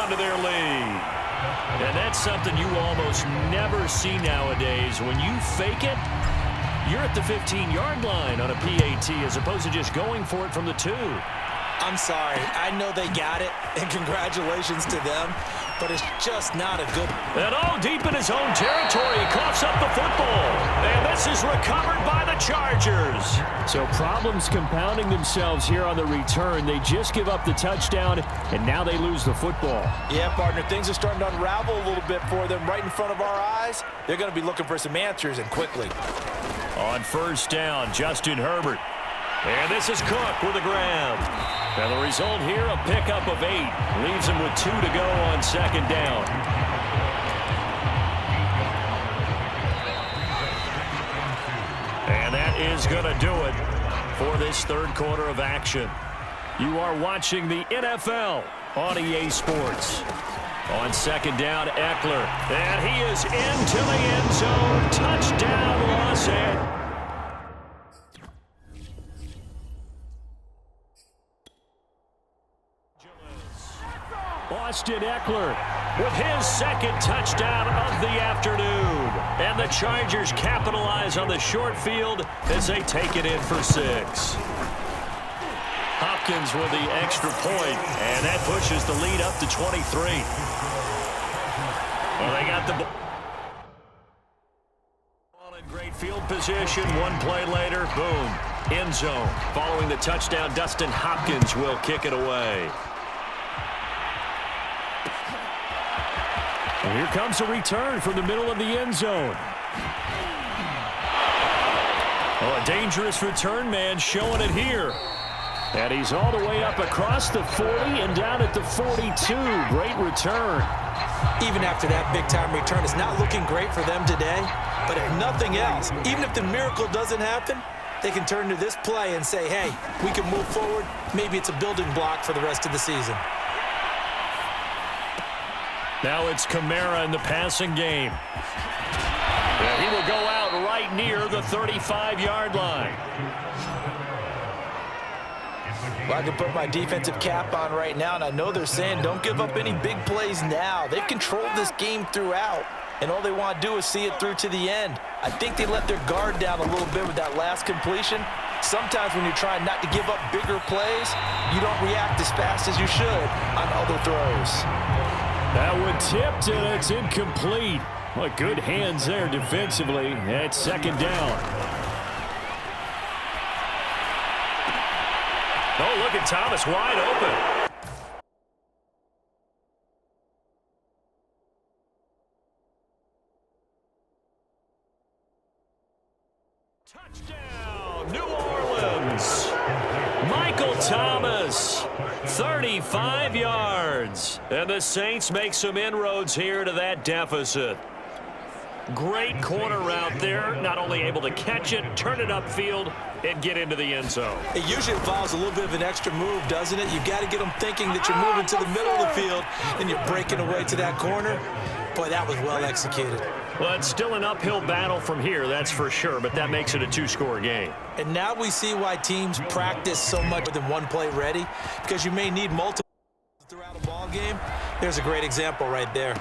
on to their lead. And that's something you almost never see nowadays. When you fake it, you're at the 15-yard line on a PAT as opposed to just going for it from the 2. I'm sorry. I know they got it, and congratulations to them, but it's just not a good... And deep in his own territory, he coughs up the football. And this is recovered by the Chargers. So problems compounding themselves here on the return. They just give up the touchdown, and now they lose the football. Yeah, partner, things are starting to unravel a little bit for them right in front of our eyes. They're going to be looking for some answers, and quickly. On first down, Justin Herbert. And this is Cook with a grab. And the result here, a pickup of 8. Leaves him with 2 to go on second down. And that is going to do it for this third quarter of action. You are watching the NFL on EA Sports. On second down, Eckler. And he is into the end zone. Touchdown, Los Angeles. Austin Eckler with his second touchdown of the afternoon. And the Chargers capitalize on the short field as they take it in for 6. Hopkins with the extra point, and that pushes the lead up to 23. Well, they got the ball in great field position. One play later, boom, end zone. Following the touchdown, Dustin Hopkins will kick it away. And here comes a return from the middle of the end zone. Oh, a dangerous return man showing it here. And he's all the way up across the 40 and down at the 42. Great return. Even after that big-time return, it's not looking great for them today. But if nothing else, even if the miracle doesn't happen, they can turn to this play and say, hey, we can move forward. Maybe it's a building block for the rest of the season. Now it's Kamara in the passing game. And he will go out right near the 35-yard line. Well, I can put my defensive cap on right now, and I know they're saying don't give up any big plays now. They've controlled this game throughout, and all they want to do is see it through to the end. I think they let their guard down a little bit with that last completion. Sometimes when you're trying not to give up bigger plays, you don't react as fast as you should on other throws. That one tipped, and it's incomplete. Well, good hands there defensively at second down. Oh, look at Thomas wide open. Touchdown, New Orleans. Michael Thomas, 35 yards. And the Saints make some inroads here to that deficit. Great corner route there. Not only able to catch it, turn it upfield, and get into the end zone. It usually involves a little bit of an extra move, doesn't it? You've got to get them thinking that you're moving to the middle of the field and you're breaking away to that corner. Boy, that was well executed. Well, it's still an uphill battle from here, that's for sure, but that makes it a 2-score game. And now we see why teams practice so much more than one play ready, because you may need multiple throughout a ball game. There's a great example right there.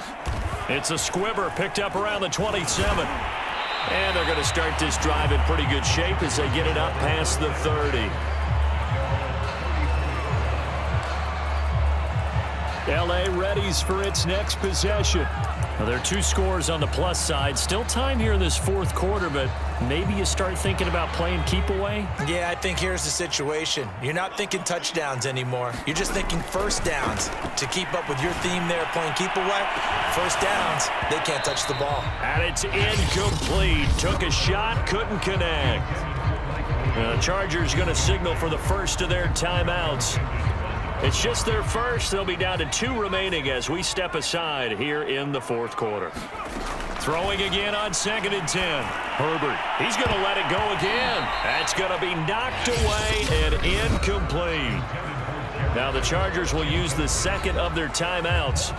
It's a squibber picked up around the 27. And they're going to start this drive in pretty good shape as they get it up past the 30. L.A. readies for its next possession. Now, there are 2 scores on the plus side. Still time here in this fourth quarter, but maybe you start thinking about playing keep away? Yeah, I think here's the situation. You're not thinking touchdowns anymore. You're just thinking first downs. To keep up with your theme there, playing keep away, first downs, they can't touch the ball. And it's incomplete. Took a shot, couldn't connect. The Chargers going to signal for the first of their timeouts. It's just their first. They'll be down to 2 remaining as we step aside here in the fourth quarter. Throwing again on 2nd and 10. Herbert, he's going to let it go again. That's going to be knocked away and incomplete. Now the Chargers will use the second of their timeouts.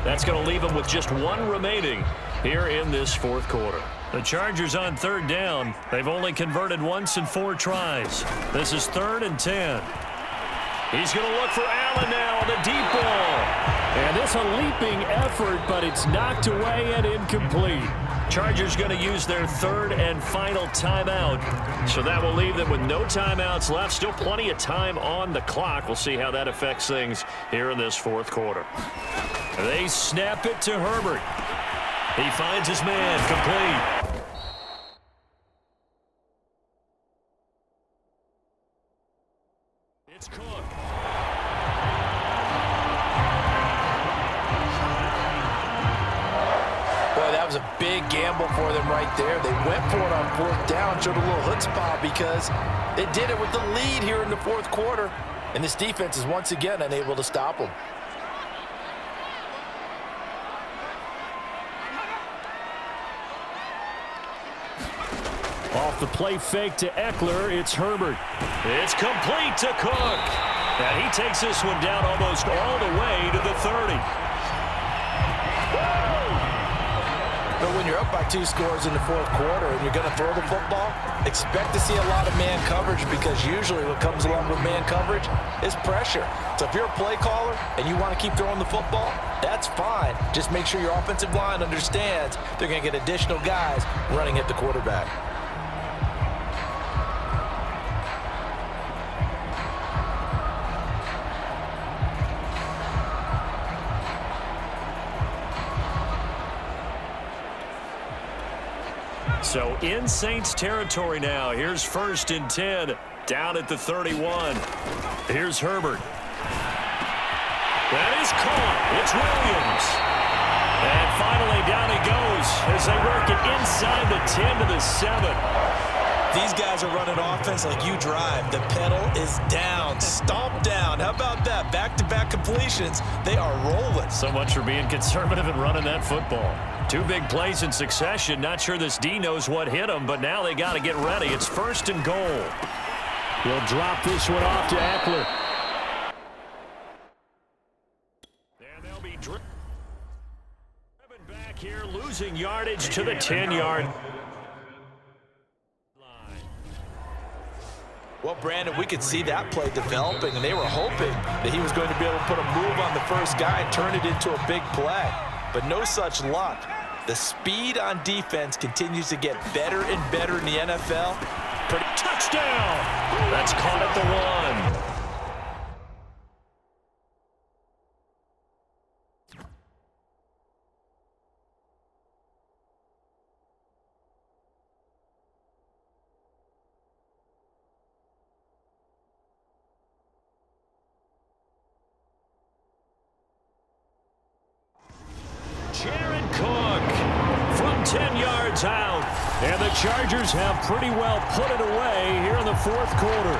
That's going to leave them with just 1 remaining here in this fourth quarter. The Chargers on 3rd down. They've only converted once in 4 tries. This is 3rd and 10. He's going to look for Allen now on the deep ball. And this a leaping effort, but it's knocked away and incomplete. Chargers going to use their third and final timeout. So that will leave them with no timeouts left. Still plenty of time on the clock. We'll see how that affects things here in this fourth quarter. They snap it to Herbert. He finds his man, complete. It's Cook. That was a big gamble for them right there. They went for it on fourth down, showed a little chutzpah because they did it with the lead here in the fourth quarter. And this defense is once again unable to stop them. Off the play fake to Eckler, it's Herbert. It's complete to Cook. And he takes this one down almost all the way to the 30. But when you're up by 2 scores in the fourth quarter and you're going to throw the football, expect to see a lot of man coverage because usually what comes along with man coverage is pressure. So if you're a play caller and you want to keep throwing the football, that's fine. Just make sure your offensive line understands they're going to get additional guys running at the quarterback. So in Saints territory now. Here's 1st and 10 down at the 31. Here's Herbert. That is caught. It's Williams. And finally down he goes as they work it inside the 10 to the 7. These guys are running offense like you drive. The pedal is down, stomp down. How about that? Back-to-back completions. They are rolling. So much for being conservative and running that football. 2 big plays in succession. Not sure this D knows what hit him, but now they got to get ready. It's 1st and goal. He'll drop this one off to Eckler. And they'll be driven back here, losing yardage to the 10-yard line. Well, Brandon, we could see that play developing, and they were hoping that he was going to be able to put a move on the first guy and turn it into a big play. But no such luck. The speed on defense continues to get better and better in the NFL. Touchdown! That's caught at the 1. From 10 yards out. And the Chargers have pretty well put it away here in the fourth quarter.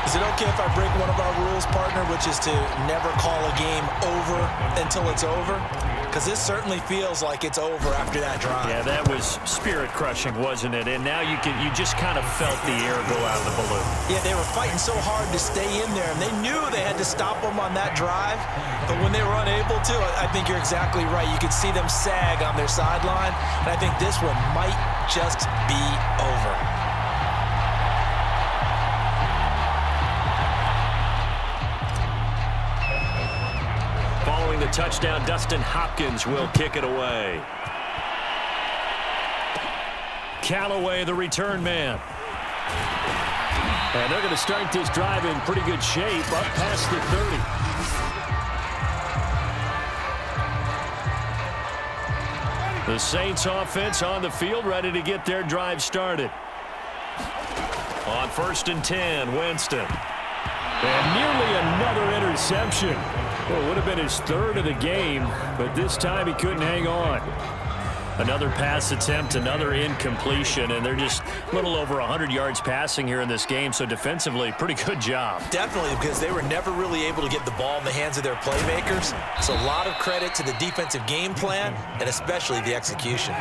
Is it okay if I break one of our rules, partner, which is to never call a game over until it's over? Because this certainly feels like it's over after that drive. Yeah, that was spirit-crushing, wasn't it? And now you just kind of felt the air go out of the balloon. Yeah, they were fighting so hard to stay in there, and they knew they had to stop them on that drive. But when they were unable to, I think you're exactly right. You could see them sag on their sideline, and I think this one might just be over. Following the touchdown, Dustin Hopkins will kick it away. Callaway, the return man. And they're going to start this drive in pretty good shape, up past the 30. The Saints offense on the field, ready to get their drive started. On 1st and 10, Winston. And nearly another interception. Well, it would have been his 3rd of the game, but this time he couldn't hang on. Another pass attempt, another incompletion, and they're just a little over 100 yards passing here in this game, so defensively, pretty good job. Definitely, because they were never really able to get the ball in the hands of their playmakers. So a lot of credit to the defensive game plan, and especially the execution.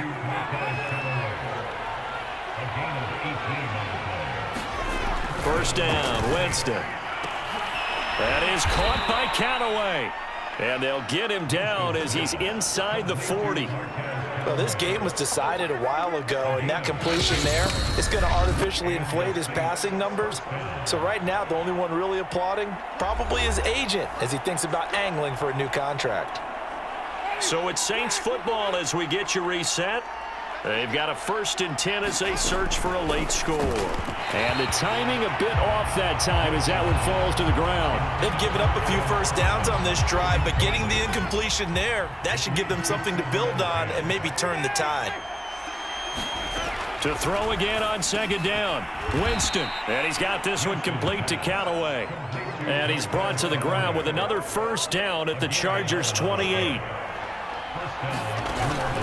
First down, Winston. That is caught by Callaway. And they'll get him down as he's inside the 40. Well, this game was decided a while ago, and that completion there is going to artificially inflate his passing numbers. So right now, the only one really applauding probably his agent as he thinks about angling for a new contract. So it's Saints football as we get you reset. They've got a 1st and 10 as they search for a late score. And the timing a bit off that time as that one falls to the ground. They've given up a few first downs on this drive, but getting the incompletion there, that should give them something to build on and maybe turn the tide. To throw again on 2nd down, Winston. And he's got this one complete to Callaway. And he's brought to the ground with another 1st down at the Chargers' 28.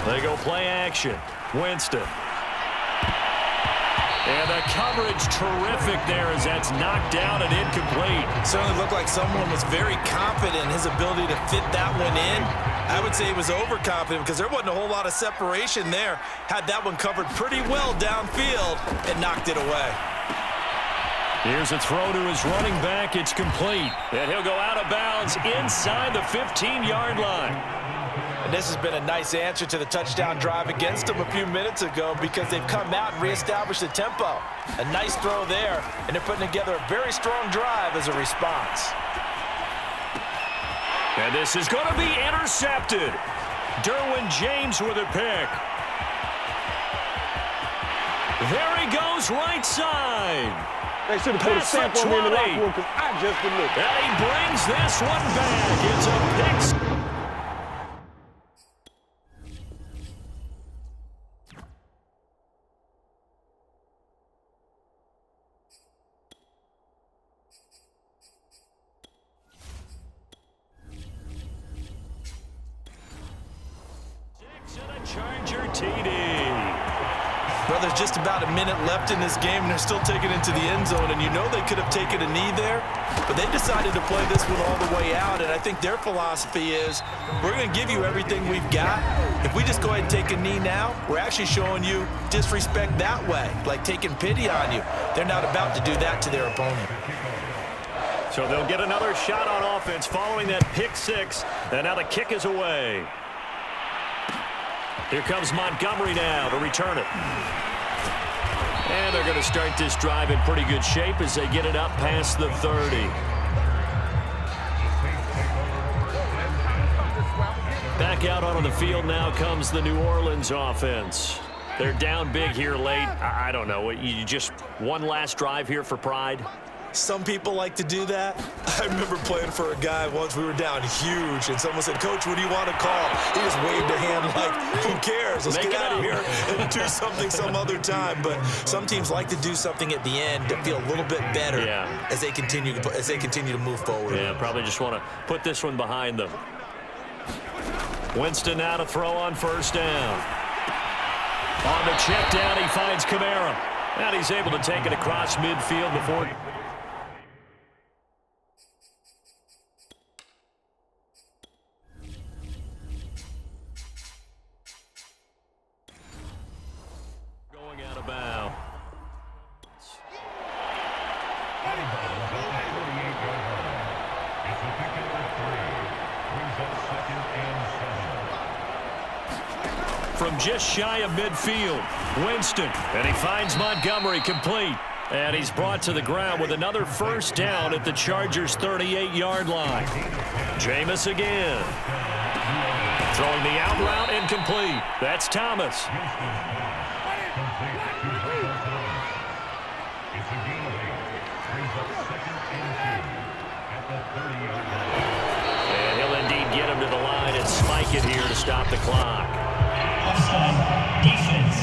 They go play action. Winston. And the coverage terrific there as that's knocked down and incomplete. Certainly looked like someone was very confident in his ability to fit that one in. I would say he was overconfident because there wasn't a whole lot of separation there. Had that one covered pretty well downfield and knocked it away. Here's a throw to his running back. It's complete. And he'll go out of bounds inside the 15-yard line. And this has been a nice answer to the touchdown drive against them a few minutes ago because they've come out and reestablished the tempo. A nice throw there, and they're putting together a very strong drive as a response. And this is going to be intercepted. Derwin James with a pick. There he goes, right side. They should have put a stamp on me in the locker room because I just delivered. And he brings this one back. It's a pick. Charger TD. Well, there's just about a minute left in this game, and they're still taking it to the end zone. And you know they could have taken a knee there, but they decided to play this one all the way out. And I think their philosophy is, we're going to give you everything we've got. If we just go ahead and take a knee now, we're actually showing you disrespect that way, like taking pity on you. They're not about to do that to their opponent. So they'll get another shot on offense following that pick 6. And now the kick is away. Here comes Montgomery now to return it. And they're going to start this drive in pretty good shape as they get it up past the 30. Back out onto the field now comes the New Orleans offense. They're down big here late. I don't know. You just one last drive here for pride? Some people like to do that. I remember playing for a guy once. We were down huge, and someone said, "Coach, what do you want to call?" He just waved a hand like, "Who cares? Let's get out of here and do something some other time." But some teams like to do something at the end to feel a little bit better as they continue to move forward. Yeah, probably just want to put this one behind them. Winston now to throw on 1st down. On the check down, he finds Kamara. And he's able to take it across midfield before. Going out of bounds. From just shy of midfield, Winston, and he finds Montgomery complete. And he's brought to the ground with another 1st down at the Chargers' 38-yard line. Jameis again. Throwing the out route incomplete. That's Thomas. And he'll indeed get him to the line and spike it here to stop the clock. Offside defense.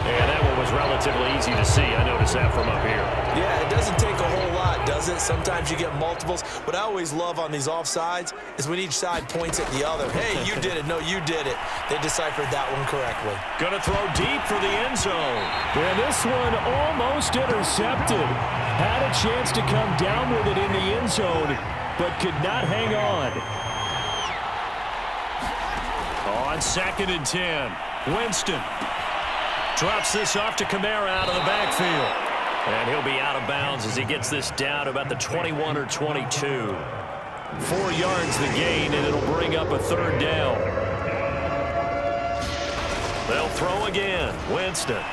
And that one was relatively easy to see. I noticed that from up here. Yeah, it doesn't take a whole lot, does it? Sometimes you get multiples. What I always love on these offsides is when each side points at the other. Hey, you did it. No, you did it. They deciphered that one correctly. Going to throw deep for the end zone. And this one almost intercepted. Had a chance to come down with it in the end zone, but could not hang on. On 2nd and 10, Winston drops this off to Kamara out of the backfield. And he'll be out of bounds as he gets this down about the 21 or 22. 4 yards the gain, and it'll bring up a 3rd down. They'll throw again. Winston.